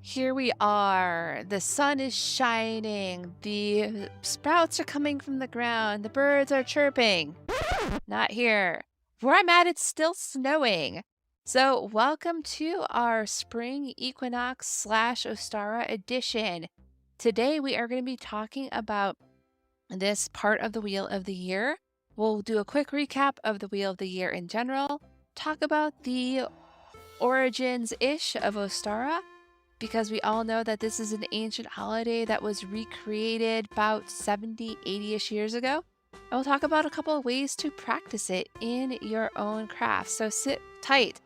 Here we are. The sun is shining. The sprouts are coming from the ground. The birds are chirping. Not here. Where I'm at, it's still snowing. So, welcome to our spring equinox slash Ostara edition. Today, we are going to be talking about this part of the Wheel of the Year. We'll do a quick recap of the Wheel of the Year in general, talk about the origins ish of Ostara because we all know that this is an ancient holiday that was recreated about 70, 80-ish years ago. And we'll talk about a couple of ways to practice it in your own craft. So sit tight,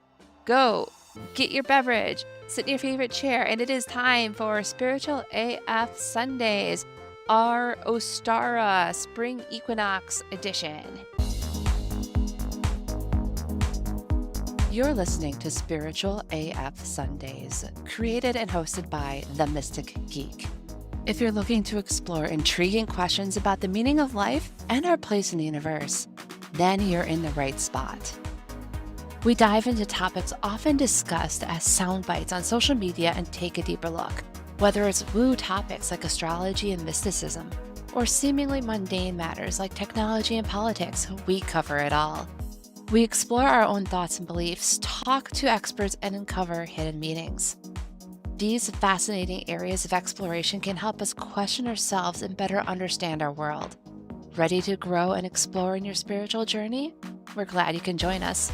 go, get your beverage, sit in your favorite chair, and it is time for Spiritual AF Sundays, our Ostara Spring Equinox edition. You're listening to Spiritual AF Sundays, created and hosted by The Mystic Geek. If you're looking to explore intriguing questions about the meaning of life and our place in the universe, then you're in the right spot. We dive into topics often discussed as sound bites on social media and take a deeper look. Whether it's woo topics like astrology and mysticism, or seemingly mundane matters like technology and politics, we cover it all. We explore our own thoughts and beliefs, talk to experts, and uncover hidden meanings. These fascinating areas of exploration can help us question ourselves and better understand our world. Ready to grow and explore in your spiritual journey? We're glad you can join us.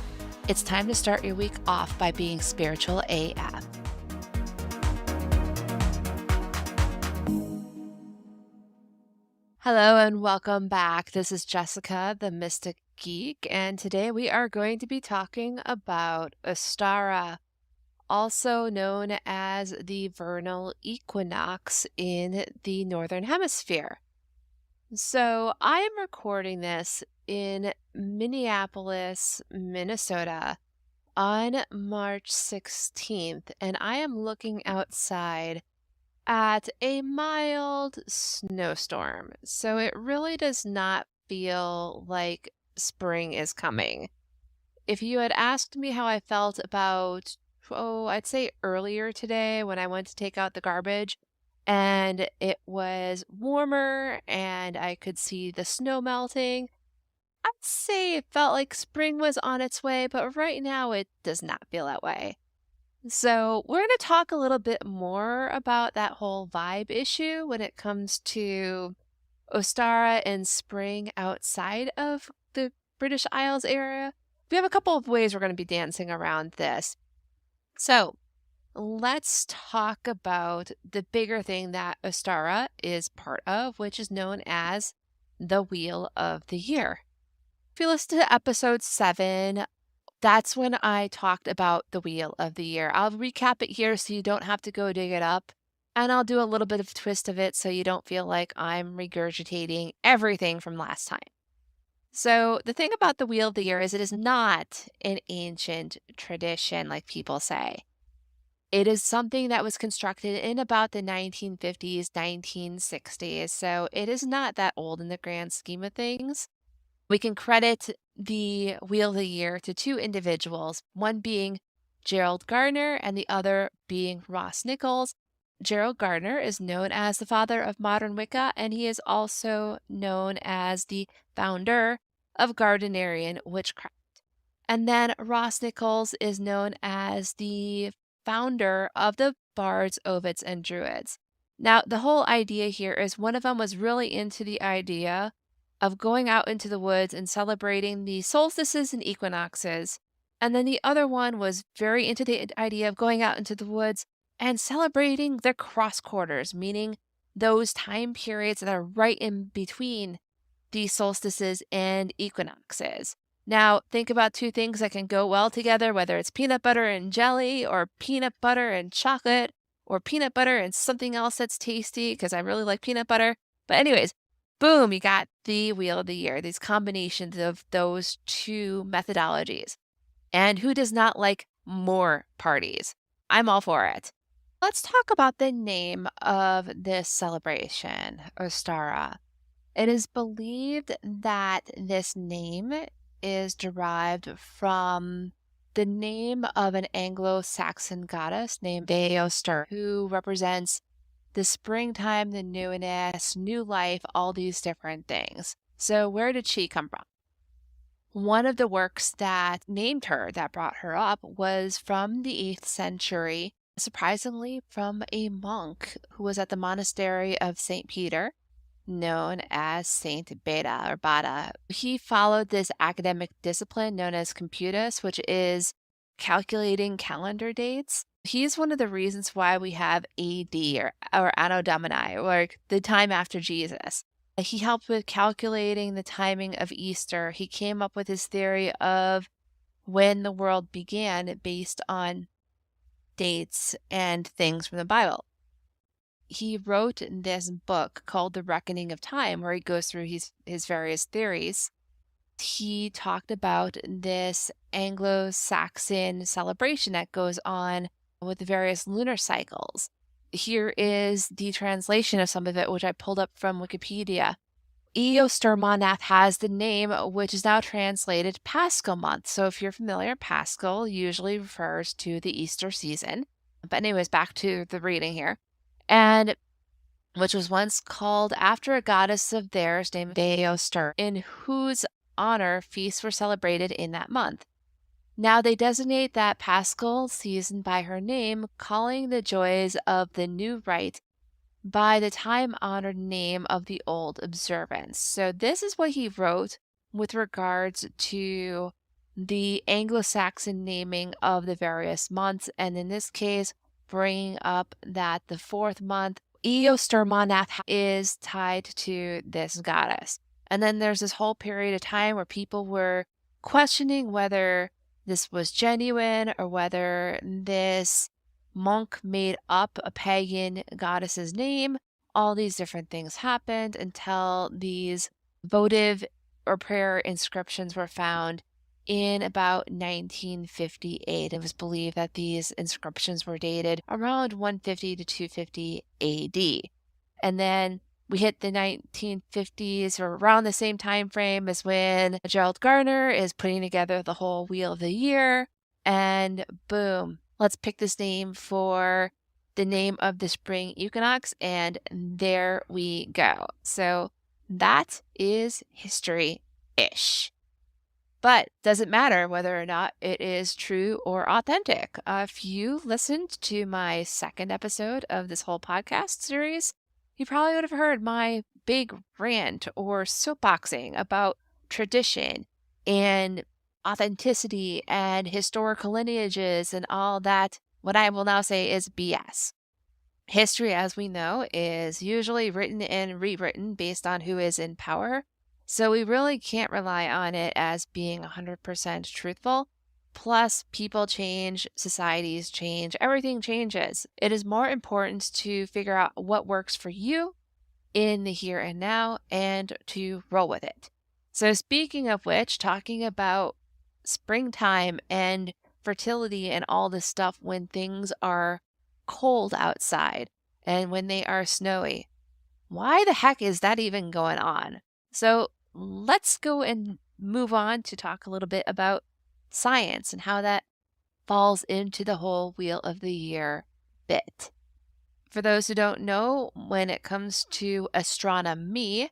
It's time to start your week off by being Spiritual AF. Hello and welcome back. This is Jessica, the Mystic Geek, and today we are going to be talking about Ostara, also known as the vernal equinox in the Northern Hemisphere. So I am recording this in Minneapolis, Minnesota on March 16th, and I am looking outside at a mild snowstorm. So it really does not feel like spring is coming. If you had asked me how I felt about, I'd say earlier today when I went to take out the garbage and it was warmer and I could see the snow melting, I'd say it felt like spring was on its way, but right now it does not feel that way. So, we're going to talk a little bit more about that whole vibe issue when it comes to Ostara and spring outside of the British Isles area. We have a couple of ways we're going to be dancing around this. So, let's talk about the bigger thing that Ostara is part of, which is known as the Wheel of the Year. If you listen to episode 7, that's when I talked about the Wheel of the Year. I'll recap it here so you don't have to go dig it up. And I'll do a little bit of a twist of it so you don't feel like I'm regurgitating everything from last time. So the thing about the Wheel of the Year is it is not an ancient tradition like people say. It is something that was constructed in about the 1950s, 1960s. So it is not that old in the grand scheme of things. We can credit the Wheel of the Year to two individuals, one being Gerald Gardner and the other being Ross Nichols. Gerald Gardner is known as the father of modern Wicca, and he is also known as the founder of Gardnerian witchcraft. And then Ross Nichols is known as the founder of the Bards, Ovids, and Druids. Now, the whole idea here is one of them was really into the idea of going out into the woods and celebrating the solstices and equinoxes. And then the other one was very into the idea of going out into the woods and celebrating the cross quarters, meaning those time periods that are right in between the solstices and equinoxes. Now, think about two things that can go well together, whether it's peanut butter and jelly or peanut butter and chocolate or peanut butter and something else that's tasty because I really like peanut butter. But anyways, boom, you got the Wheel of the Year, these combinations of those two methodologies. And who does not like more parties? I'm all for it. Let's talk about the name of this celebration, Ostara. It is believed that this name is derived from the name of an Anglo-Saxon goddess named Ostara, who represents the springtime, the newness, new life, all these different things. So where did she come from? One of the works that named her, that brought her up, was from the 8th century, surprisingly from a monk who was at the monastery of St. Peter, known as Saint Beda or Bada. He followed this academic discipline known as computus, which is calculating calendar dates. He's one of the reasons why we have AD or Anno Domini, or the time after Jesus. He helped with calculating the timing of Easter. He came up with his theory of when the world began based on dates and things from the Bible. He wrote this book called The Reckoning of Time, where he goes through his various theories. He talked about this Anglo-Saxon celebration that goes on with the various lunar cycles. Here is the translation of some of it, which I pulled up from Wikipedia. Eostermanath has the name, which is now translated Paschal month. So if you're familiar, Paschal usually refers to the Easter season. But anyways, back to the reading here. And which was once called after a goddess of theirs named Eoster, in whose honor feasts were celebrated in that month. Now they designate that Paschal season by her name, calling the joys of the new rite by the time-honored name of the old observance. So this is what he wrote with regards to the Anglo-Saxon naming of the various months, and in this case, bringing up that the 4th month, Eostermanath, is tied to this goddess. And then there's this whole period of time where people were questioning whether this was genuine or whether this monk made up a pagan goddess's name. All these different things happened until these votive or prayer inscriptions were found in about 1958. It was believed that these inscriptions were dated around 150 to 250 AD. And then we hit the 1950s, or around the same time frame as when Gerald Gardner is putting together the whole Wheel of the Year, and boom, let's pick this name for the name of the spring equinox, and there we go. So that is history-ish. But does it matter whether or not it is true or authentic? If you listened to my 2nd episode of this whole podcast series, you probably would have heard my big rant or soapboxing about tradition and authenticity and historical lineages and all that, what I will now say is BS. History, as we know, is usually written and rewritten based on who is in power, so we really can't rely on it as being 100% truthful. Plus, people change, societies change, everything changes. It is more important to figure out what works for you in the here and now and to roll with it. So speaking of which, talking about springtime and fertility and all this stuff when things are cold outside and when they are snowy, why the heck is that even going on? So let's go and move on to talk a little bit about science and how that falls into the whole Wheel of the Year bit. For those who don't know, when it comes to astronomy,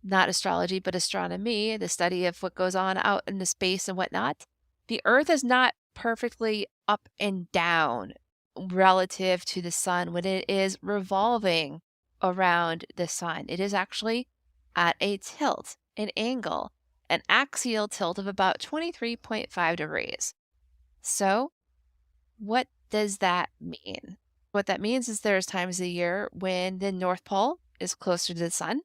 not astrology, but astronomy, the study of what goes on out in the space and whatnot, the Earth is not perfectly up and down relative to the sun when it is revolving around the sun. It is actually at a tilt, an angle, an axial tilt of about 23.5 degrees. So, what does that mean? What that means is there's times of the year when the North Pole is closer to the sun.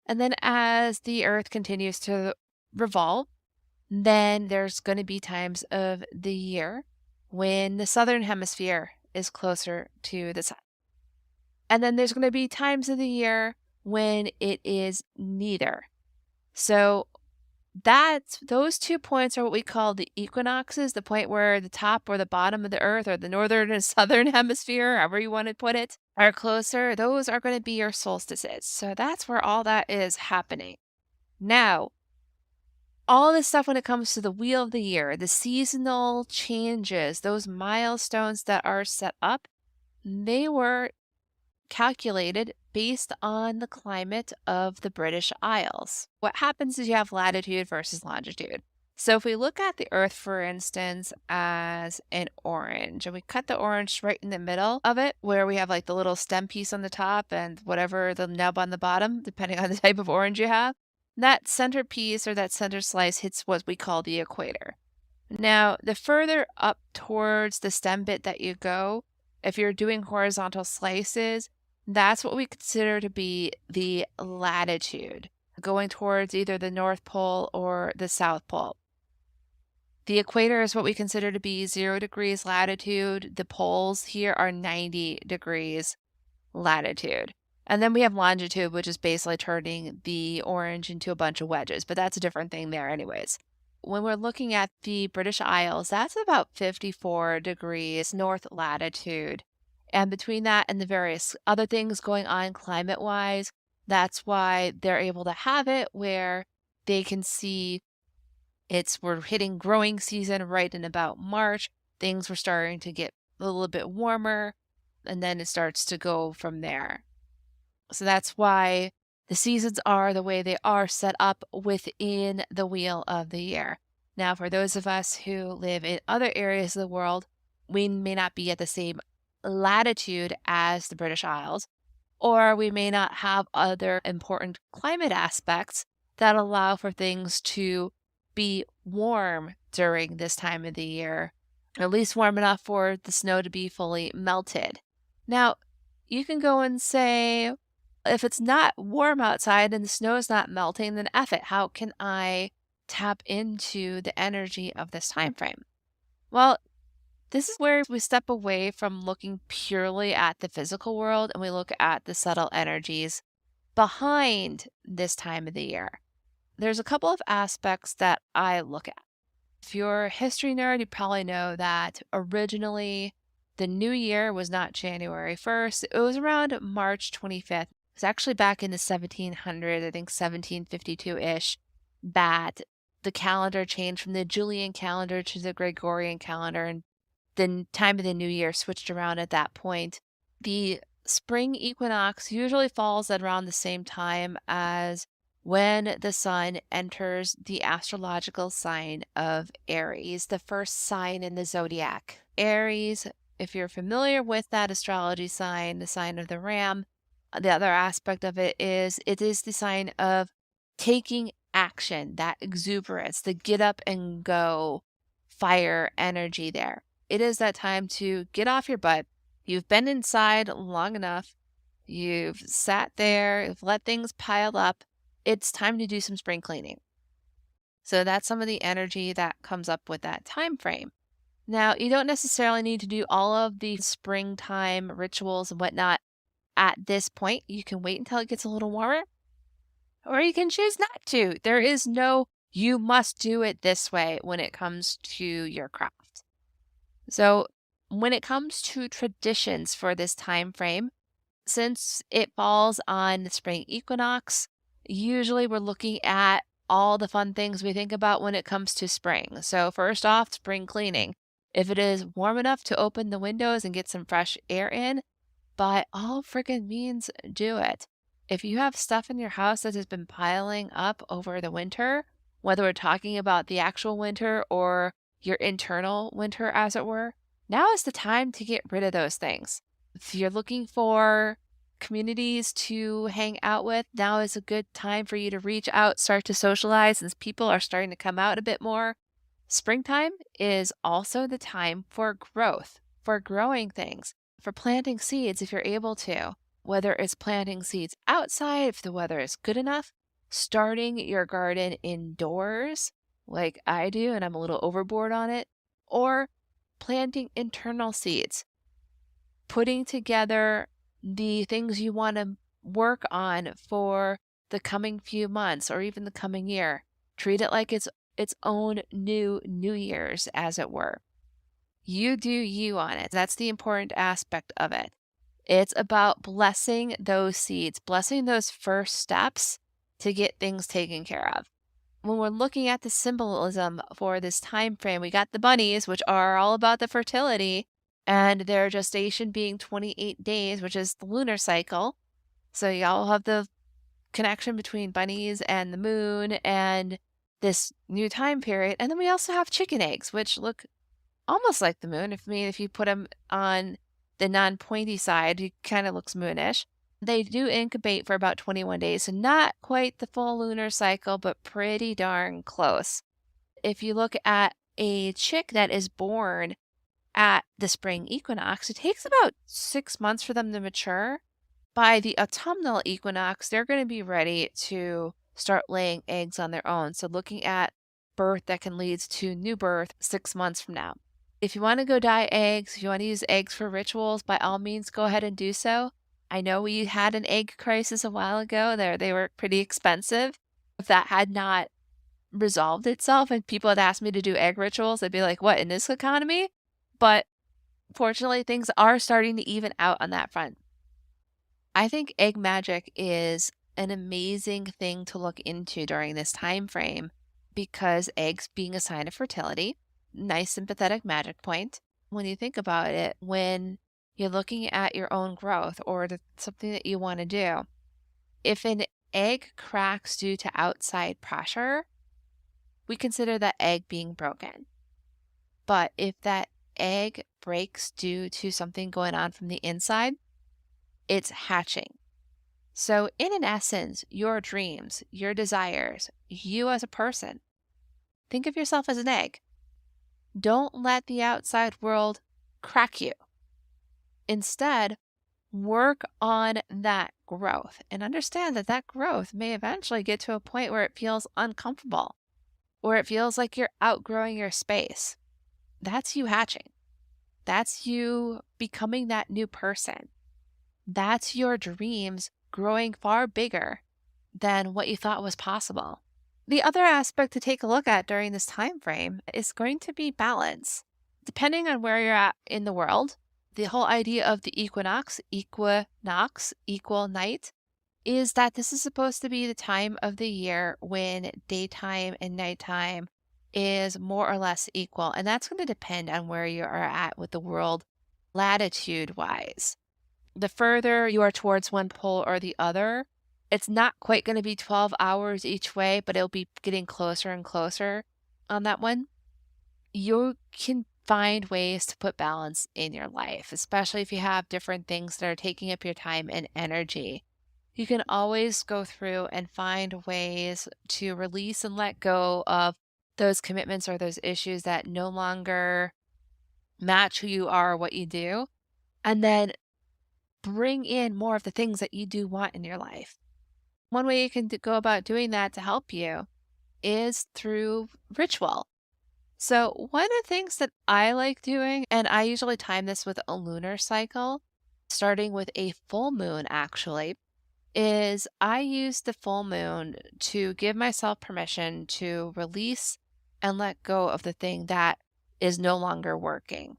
And then as the Earth continues to revolve, then there's going to be times of the year when the Southern Hemisphere is closer to the sun. And then there's going to be times of the year when it is neither. So those 2 points are what we call the equinoxes, the point where the top or the bottom of the Earth or the northern and southern hemisphere, however you want to put it, are closer. Those are going to be your solstices. So that's where all that is happening. Now, all this stuff when it comes to the wheel of the year, the seasonal changes, those milestones that are set up, they were calculated based on the climate of the British Isles. What happens is you have latitude versus longitude. So if we look at the Earth, for instance, as an orange, and we cut the orange right in the middle of it, where we have like the little stem piece on the top and whatever the nub on the bottom, depending on the type of orange you have, that center piece or that center slice hits what we call the equator. Now, the further up towards the stem bit that you go, if you're doing horizontal slices, that's what we consider to be the latitude, going towards either the North Pole or the South Pole. The equator is what we consider to be 0 degrees latitude. The poles here are 90 degrees latitude. And then we have longitude, which is basically turning the orange into a bunch of wedges, but that's a different thing there anyways. When we're looking at the British Isles, that's about 54 degrees north latitude. And between that and the various other things going on climate-wise, that's why they're able to have it where they can see we're hitting growing season right in about March. Things were starting to get a little bit warmer, and then it starts to go from there. So that's why the seasons are the way they are set up within the wheel of the year. Now, for those of us who live in other areas of the world, we may not be at the same latitude as the British Isles, or we may not have other important climate aspects that allow for things to be warm during this time of the year, or at least warm enough for the snow to be fully melted. Now, you can go and say, if it's not warm outside and the snow is not melting, then F it. How can I tap into the energy of this time frame? Well, this is where we step away from looking purely at the physical world and we look at the subtle energies behind this time of the year. There's a couple of aspects that I look at. If you're a history nerd, you probably know that originally the new year was not January 1st. It was around March 25th. It's actually back in the 1700s, I think 1752-ish, that the calendar changed from the Julian calendar to the Gregorian calendar, and the time of the new year switched around at that point. The spring equinox usually falls at around the same time as when the sun enters the astrological sign of Aries, the first sign in the zodiac. Aries, if you're familiar with that astrology sign, the sign of the ram, the other aspect of it is the sign of taking action, that exuberance, the get up and go fire energy there. It is that time to get off your butt. You've been inside long enough. You've sat there, you've let things pile up. It's time to do some spring cleaning. So that's some of the energy that comes up with that time frame. Now, you don't necessarily need to do all of the springtime rituals and whatnot at this point. You can wait until it gets a little warmer, or you can choose not to. There is no, you must do it this way when it comes to your craft. So when it comes to traditions for this time frame, since it falls on the spring equinox, usually we're looking at all the fun things we think about when it comes to spring. So first off, spring cleaning. If it is warm enough to open the windows and get some fresh air in, by all friggin' means, do it. If you have stuff in your house that has been piling up over the winter, whether we're talking about the actual winter or your internal winter, as it were, now is the time to get rid of those things. If you're looking for communities to hang out with, now is a good time for you to reach out, start to socialize, since people are starting to come out a bit more. Springtime is also the time for growth, for growing things, for planting seeds if you're able to, whether it's planting seeds outside if the weather is good enough, starting your garden indoors like I do and I'm a little overboard on it, or planting internal seeds, putting together the things you want to work on for the coming few months or even the coming year. Treat it like it's its own New Year's, as it were. You do you on it. That's the important aspect of it. It's about blessing those seeds, blessing those first steps to get things taken care of. when we're looking at the symbolism for this time frame, we got the bunnies, which are all about the fertility, and their gestation being 28 days, which is the lunar cycle. So y'all have the connection between bunnies and the moon and this new time period. And then we also have chicken eggs, which look almost like the moon. If you put them on the non-pointy side, it kind of looks moonish. They do incubate for about 21 days, so not quite the full lunar cycle, but pretty darn close. If you look at a chick that is born at the spring equinox, it takes about 6 months for them to mature. By the autumnal equinox, they're going to be ready to start laying eggs on their own. So looking at birth that can lead to new birth 6 months from now. If you want to go dye eggs, if you want to use eggs for rituals, by all means, go ahead and do so. I know we had an egg crisis a while ago. They were pretty expensive. If that had not resolved itself and people had asked me to do egg rituals, I'd be like, what, in this economy? But fortunately, things are starting to even out on that front. I think egg magic is an amazing thing to look into during this time frame because eggs being a sign of fertility, nice sympathetic magic point. When you think about it, when you're looking at your own growth or something that you want to do, if an egg cracks due to outside pressure, we consider that egg being broken. But if that egg breaks due to something going on from the inside, it's hatching. So, in essence, your dreams, your desires, you as a person, think of yourself as an egg. Don't let the outside world crack you. Instead, work on that growth and understand that that growth may eventually get to a point where it feels uncomfortable, or it feels like you're outgrowing your space. That's you hatching. That's you becoming that new person. That's your dreams growing far bigger than what you thought was possible. The other aspect to take a look at during this time frame is going to be balance. Depending on where you're at in the world, the whole idea of the equinox, equal night, is that this is supposed to be the time of the year when daytime and nighttime is more or less equal. And that's going to depend on where you are at with the world latitude wise. The further you are towards one pole or the other, it's not quite going to be 12 hours each way, but it'll be getting closer and closer on that one. You can find ways to put balance in your life, especially if you have different things that are taking up your time and energy. You can always go through and find ways to release and let go of those commitments or those issues that no longer match who you are or what you do. And then bring in more of the things that you do want in your life. One way you can go about doing that to help you is through ritual. So, one of the things that I like doing, and I usually time this with a lunar cycle, starting with a full moon actually, is I use the full moon to give myself permission to release and let go of the thing that is no longer working.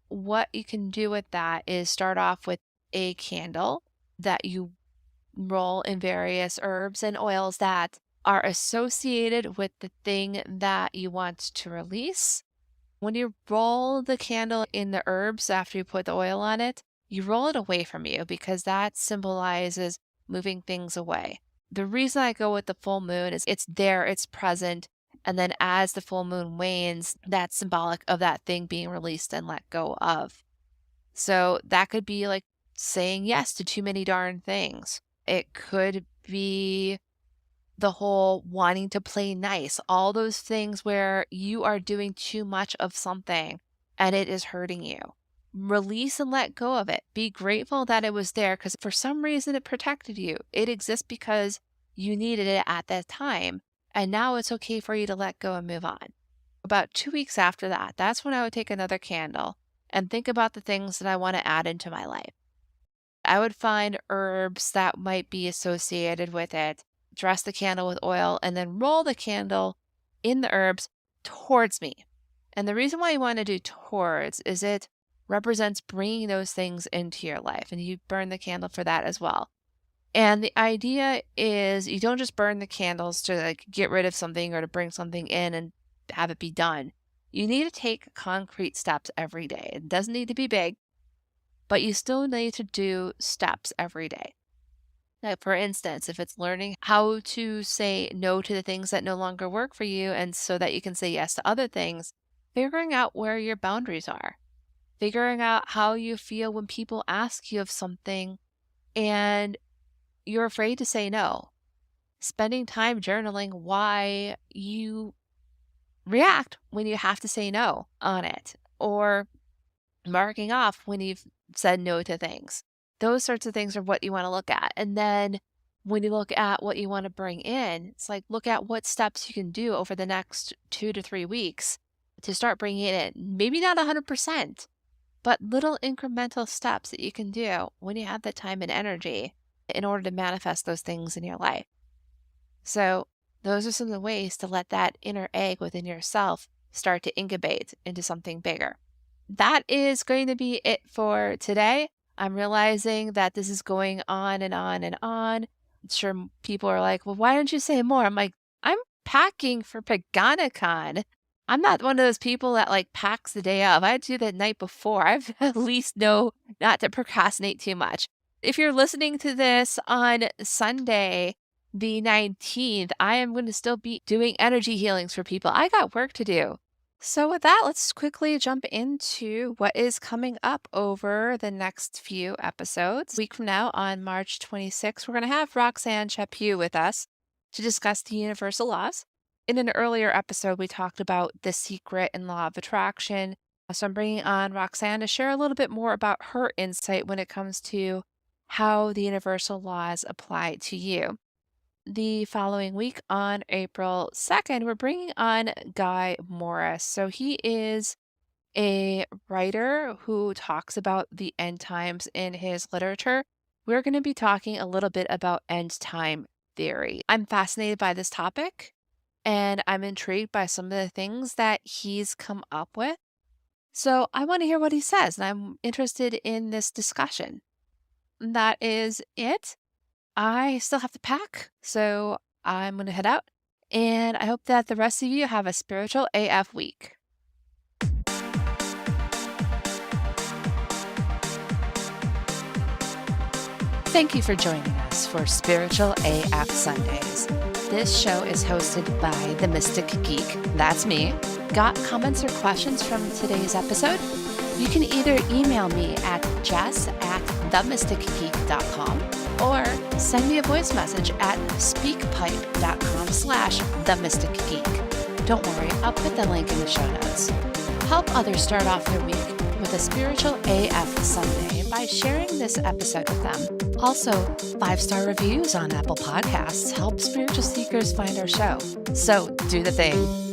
What you can do with that is start off with a candle that you roll in various herbs and oils that are associated with the thing that you want to release. When you roll the candle in the herbs after you put the oil on it, you roll it away from you because that symbolizes moving things away. The reason I go with the full moon is it's there, it's present, and then as the full moon wanes, that's symbolic of that thing being released and let go of. So that could be like saying yes to too many darn things. It could be the whole wanting to play nice, all those things where you are doing too much of something and it is hurting you. Release and let go of it. Be grateful that it was there because for some reason it protected you. It exists because you needed it at that time. And now it's okay for you to let go and move on. About 2 weeks after that, that's when I would take another candle and think about the things that I want to add into my life. I would find herbs that might be associated with it, dress the candle with oil, and then roll the candle in the herbs towards me. And the reason why you want to do towards is it represents bringing those things into your life, and you burn the candle for that as well. And the idea is you don't just burn the candles to like get rid of something or to bring something in and have it be done. You need to take concrete steps every day. It doesn't need to be big, but you still need to do steps every day. Like, for instance, if it's learning how to say no to the things that no longer work for you and so that you can say yes to other things, figuring out where your boundaries are, figuring out how you feel when people ask you of something and you're afraid to say no, spending time journaling why you react when you have to say no on it, or marking off when you've said no to things. Those sorts of things are what you want to look at. And then when you look at what you want to bring in, it's like look at what steps you can do over the next 2 to 3 weeks to start bringing it in. Maybe not 100%, but little incremental steps that you can do when you have the time and energy in order to manifest those things in your life. So those are some of the ways to let that inner egg within yourself start to incubate into something bigger. That is going to be it for today. I'm realizing that this is going on and on and on. I'm sure people are like, well, why don't you say more? I'm like, I'm packing for PaganaCon. I'm not one of those people that like packs the day of. I do the night before. I've at least know not to procrastinate too much. If you're listening to this on Sunday, the 19th, I am going to still be doing energy healings for people. I got work to do. So, with that, let's quickly jump into what is coming up over the next few episodes. A week from now, on March 26th, we're going to have Roxanne Chaput with us to discuss the universal laws. In an earlier episode, we talked about The Secret and Law of Attraction. So, I'm bringing on Roxanne to share a little bit more about her insight when it comes to how the universal laws apply to you. The following week on April 2nd, we're bringing on Guy Morris. So he is a writer who talks about the end times in his literature. We're going to be talking a little bit about end time theory. I'm fascinated by this topic and I'm intrigued by some of the things that he's come up with. So I want to hear what he says and I'm interested in this discussion. That is it. I still have to pack, so I'm going to head out. And I hope that the rest of you have a spiritual AF week. Thank you for joining us for Spiritual AF Sundays. This show is hosted by The Mystic Geek. That's me. Got comments or questions from today's episode? You can either email me at jess@themysticgeek.com or send me a voice message at speakpipe.com/themysticgeek. Don't worry, I'll put the link in the show notes. Help others start off their week with a spiritual AF Sunday by sharing this episode with them. Also, 5-star reviews on Apple Podcasts help spiritual seekers find our show. So do the thing.